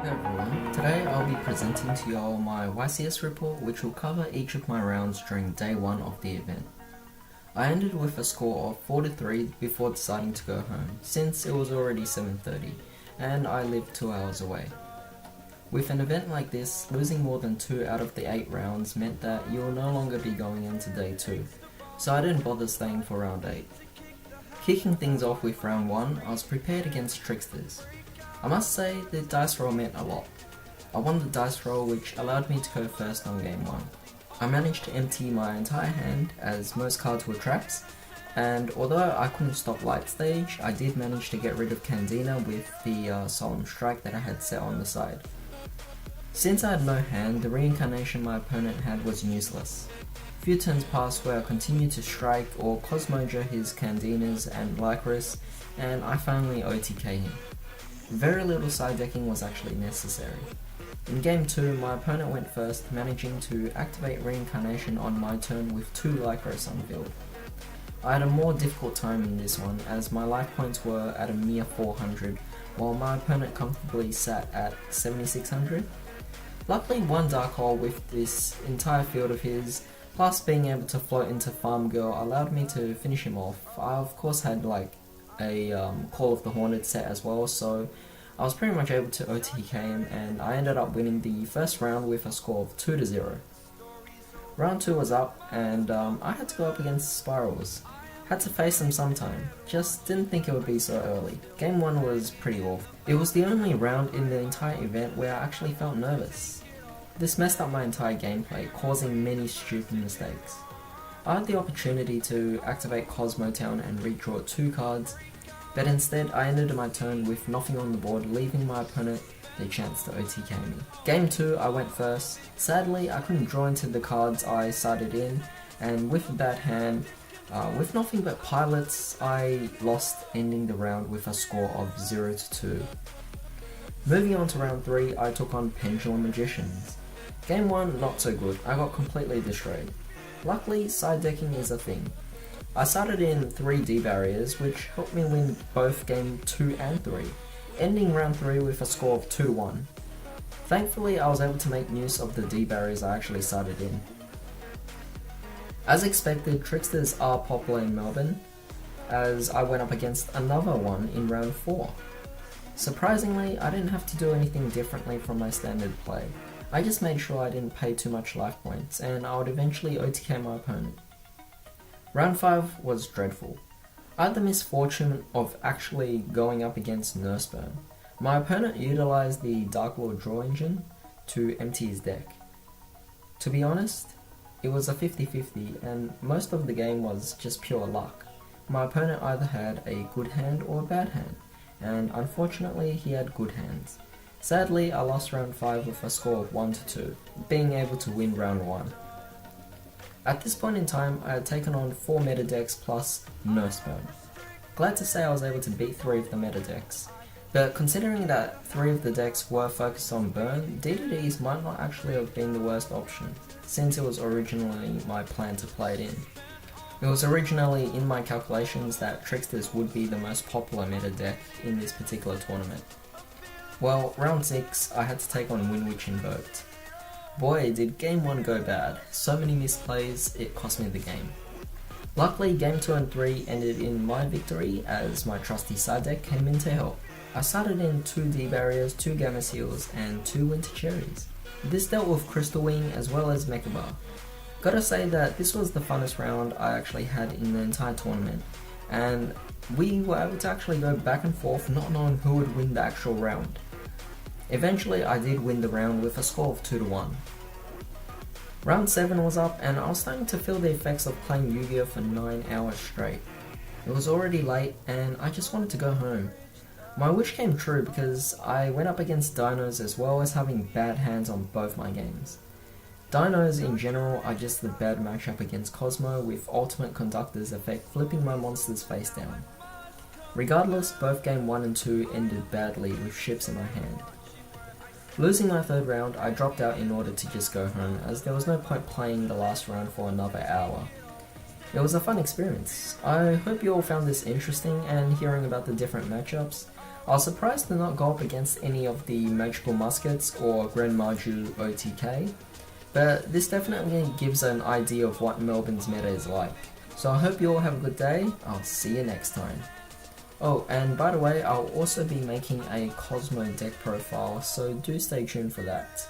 Hey everyone, today I'll be presenting to you all my YCS report, which will cover each of my rounds during day 1 of the event. I ended with a score of 4-3 before deciding to go home, since it was already 7:30 and I lived 2 hours away. With an event like this, losing more than 2 out of the 8 rounds meant that you will no longer be going into day 2, so I didn't bother staying for round 8. Kicking things off with round 1, I was prepared against trickstars. I must say the dice roll meant a lot. I won the dice roll, which allowed me to go first on game 1. I managed to empty my entire hand as most cards were traps, and although I couldn't stop light stage, I did manage to get rid of Candina with the solemn strike that I had set on the side. Since I had no hand, the reincarnation my opponent had was useless. Few turns passed where I continued to strike or Kozmo his Candinas and Lycris, and I finally OTK him. Very little side decking was actually necessary. In game 2, my opponent went first, managing to activate reincarnation on my turn with 2 Lycros unveiled. I had a more difficult time in this one as my life points were at a mere 400 while my opponent comfortably sat at 7600. Luckily, one Dark Hole with this entire field of his, plus being able to float into Farm Girl, allowed me to finish him off. I of course had a Call of the Horned set as well, so I was pretty much able to OTK him, and I ended up winning the first round with a score of 2-0. Round 2 was up, and I had to go up against spyrals. Had to face them sometime, just didn't think it would be so early. Game 1 was pretty awful. It was the only round in the entire event where I actually felt nervous. This messed up my entire gameplay, causing many stupid mistakes. I had the opportunity to activate Kozmo Town and redraw 2 cards, but instead I ended my turn with nothing on the board, leaving my opponent the chance to OTK me. Game 2 I went first. Sadly I couldn't draw into the cards I sided in, and with a bad hand, with nothing but pilots, I lost, ending the round with a score of 0-2. Moving on to round 3, I took on Pendulum Magicians. Game 1 not so good, I got completely destroyed. Luckily, side decking is a thing. I started in 3 D barriers, which helped me win both game 2 and 3, ending round 3 with a score of 2-1. Thankfully, I was able to make use of the D barriers I actually started in. As expected, trickstars are popular in Melbourne, as I went up against another one in round 4. Surprisingly, I didn't have to do anything differently from my standard play. I just made sure I didn't pay too much life points, and I would eventually OTK my opponent. Round 5 was dreadful. I had the misfortune of actually going up against Nurseburn. My opponent utilised the Dark Lord draw engine to empty his deck. To be honest, it was a 50-50 and most of the game was just pure luck. My opponent either had a good hand or a bad hand, and unfortunately he had good hands. Sadly, I lost round 5 with a score of 1-2, being able to win round 1. At this point in time, I had taken on 4 meta decks plus Nurseburn. Glad to say I was able to beat 3 of the meta decks, but considering that 3 of the decks were focused on burn, DDDs might not actually have been the worst option, since it was originally my plan to play it in. It was originally in my calculations that Trickstars would be the most popular meta deck in this particular tournament. Well, round 6, I had to take on Windwitch Invoked. Boy, did game 1 go bad. So many misplays, it cost me the game. Luckily, game 2 and 3 ended in my victory as my trusty side deck came in to help. I started in 2 D barriers, 2 Gamma Seals, and 2 Winter Cherries. This dealt with Crystal Wing as well as Mechabar. Gotta say that this was the funnest round I actually had in the entire tournament, and we were able to actually go back and forth not knowing who would win the actual round. Eventually I did win the round with a score of 2-1. Round 7 was up and I was starting to feel the effects of playing Yugioh for 9 hours straight. It was already late and I just wanted to go home. My wish came true because I went up against Dinos as well as having bad hands on both my games. Dinos in general are just the bad matchup against Kozmo, with Ultimate Conductor's effect flipping my monsters face down. Regardless, both game 1 and 2 ended badly with ships in my hand. Losing my third round, I dropped out in order to just go home, as there was no point playing the last round for another hour. It was a fun experience. I hope you all found this interesting and hearing about the different matchups. I was surprised to not go up against any of the Magical Muskets or Grand Maju OTK, but this definitely gives an idea of what Melbourne's meta is like. So I hope you all have a good day. I'll see you next time. Oh, and by the way, I'll also be making a Kozmo deck profile, so do stay tuned for that.